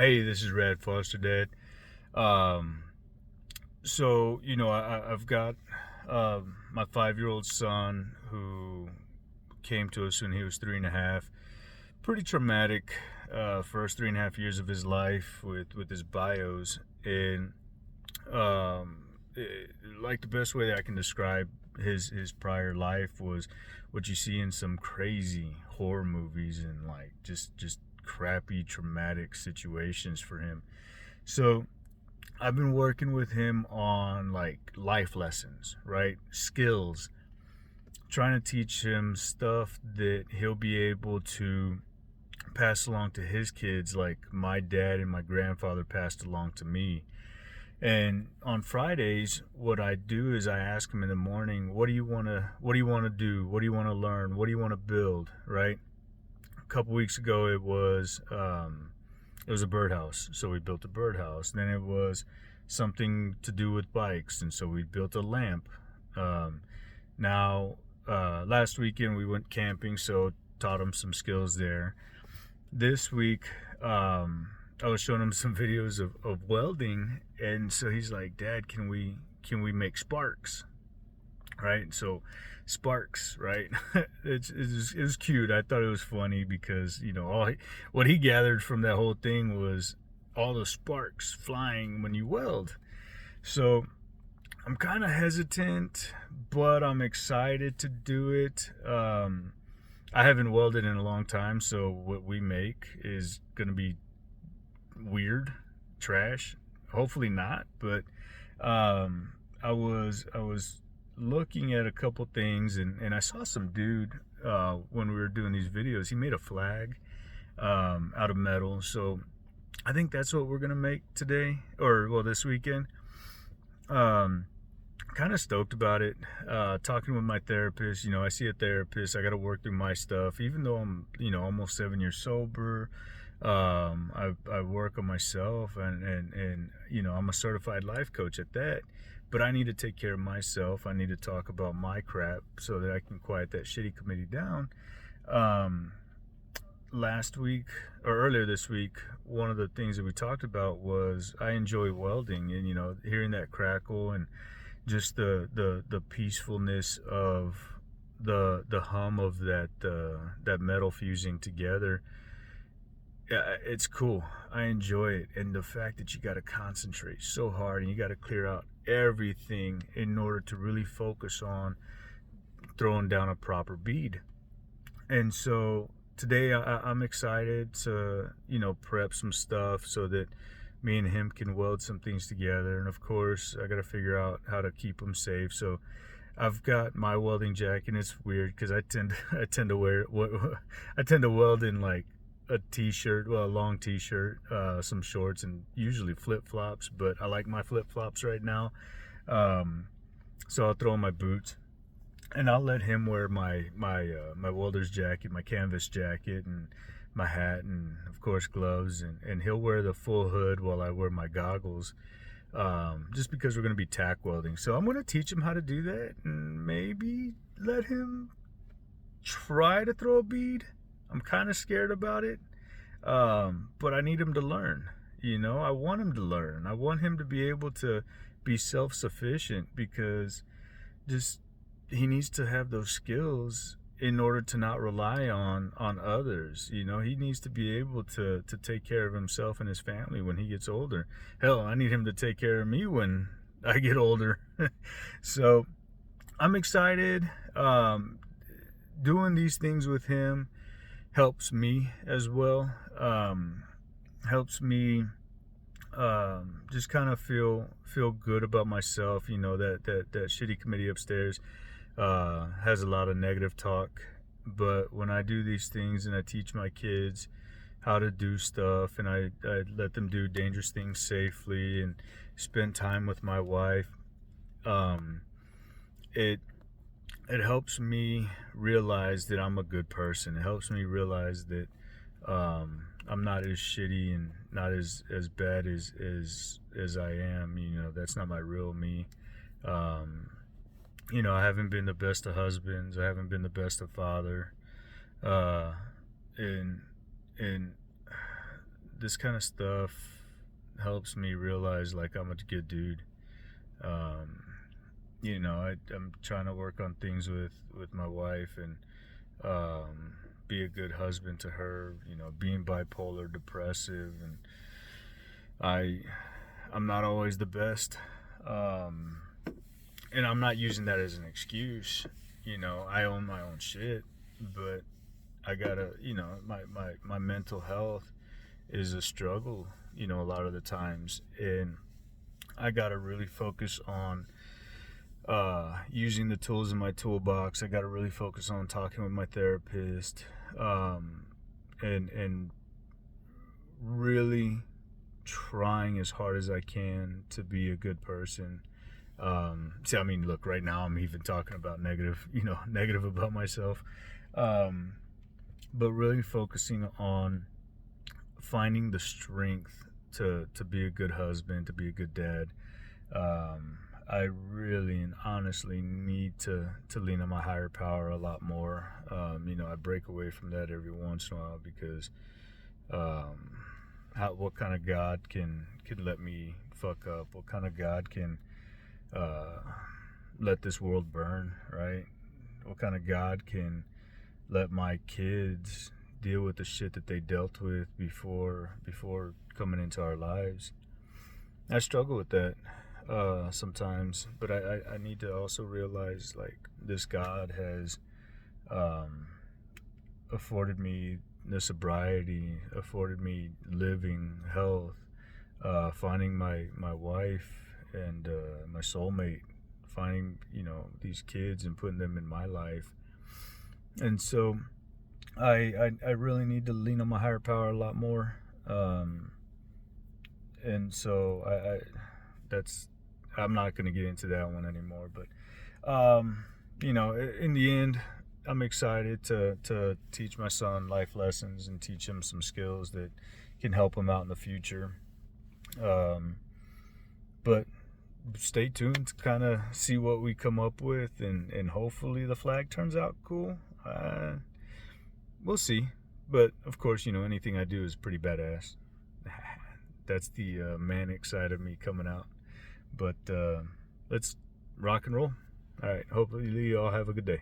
Hey, this is Red Foster Dad. Um, I've got my 5-year-old son who came to us when he was 3.5. Pretty traumatic first 3.5 years of his life with his bios, and like the best way that I can describe his prior life was what you see in some crazy horror movies and like just crappy traumatic situations for him. So I've been working with him on like life lessons, right? Skills, trying to teach him stuff that he'll be able to pass along to his kids like my dad and my grandfather passed along to me. And on Fridays, what I do is I ask him in the morning, what do you want to do? What do you want to learn? What do you want to build, right? A couple weeks ago it was a birdhouse, so we built a birdhouse. Then it was something to do with bikes, and so we built a lamp. Um, now, last weekend we went camping, so taught him some skills there. This week, I was showing him some videos of welding, and so he's like, "Dad, can we make sparks?" Right? So sparks, right? It was cute. I thought it was funny because what he gathered from that whole thing was all the sparks flying when you weld. So I'm kind of hesitant, but I'm excited to do it. I haven't welded in a long time, so what we make is gonna be weird, trash. Hopefully not, but I was looking at a couple things, and I saw some dude when we were doing these videos. He made a flag out of metal, so I think that's what we're gonna make today, or well, this weekend. Um, Kind of stoked about it. Talking with my therapist, I see a therapist. I got to work through my stuff, even though I'm, almost 7 years sober. I work on myself, and I'm a certified life coach at that. But I need to take care of myself. I need to talk about my crap so that I can quiet that shitty committee down. Um, Last week or earlier this week, one of the things that we talked about was I enjoy welding, and hearing that crackle and just the peacefulness of the hum of that metal fusing together. Yeah, it's cool. I enjoy it, and the fact that you got to concentrate so hard and you got to clear out everything in order to really focus on throwing down a proper bead. And so today I'm excited to prep some stuff so that me and him can weld some things together. And of course I got to figure out how to keep them safe. So I've got my welding jacket, and it's weird because I tend to wear I tend to weld in like a t-shirt, well, a long t-shirt, some shorts, and usually flip-flops, but I like my flip-flops right now. um, so I'll throw on my boots, and I'll let him wear my welder's jacket, my canvas jacket, and my hat, and of course gloves, and he'll wear the full hood while I wear my goggles. Just because we're going to be tack welding, so I'm going to teach him how to do that, and maybe let him try to throw a bead. I'm kind of scared about it, but I need him to learn. I want him to learn. I want him to be able to be self-sufficient, because just he needs to have those skills in order to not rely on others. He needs to be able to take care of himself and his family when he gets older. Hell, I need him to take care of me when I get older. So I'm excited. Doing these things with him helps me as well. Helps me just kind of feel good about myself. That shitty committee upstairs has a lot of negative talk, but when I do these things and I teach my kids how to do stuff, and I let them do dangerous things safely and spend time with my wife, um, it it helps me realize that I'm a good person. It helps me realize that I'm not as shitty and not as bad as I am. That's not my real me. Um, I haven't been the best of husbands. I haven't been the best of father. Uh, and and this kind of stuff helps me realize like I'm a good dude. Um, I'm trying to work on things with my wife and be a good husband to her. Being bipolar, depressive, and I I'm not always the best. Um, and I'm not using that as an excuse. I own my own shit, but I gotta, my mental health is a struggle, a lot of the times. And I gotta really focus on using the tools in my toolbox. I gotta really focus on talking with my therapist, and really trying as hard as I can to be a good person. Look, right now I'm even talking about negative about myself. But really focusing on finding the strength to be a good husband, to be a good dad. I really and honestly need to lean on my higher power a lot more. I break away from that every once in a while because what kind of God can let me fuck up? What kind of God can let this world burn, right? What kind of God can let my kids deal with the shit that they dealt with before coming into our lives? I struggle with that sometimes, but I need to also realize like this God has afforded me the sobriety, afforded me living, health, finding my wife and my soulmate, finding these kids and putting them in my life. And so I really need to lean on my higher power a lot more. And so I'm not going to get into that one anymore. But in the end, I'm excited to teach my son life lessons and teach him some skills that can help him out in the future. But stay tuned to kind of see what we come up with, and hopefully the flag turns out cool. We'll see. But of course, anything I do is pretty badass. That's the manic side of me coming out. But let's rock and roll. All right. Hopefully you all have a good day.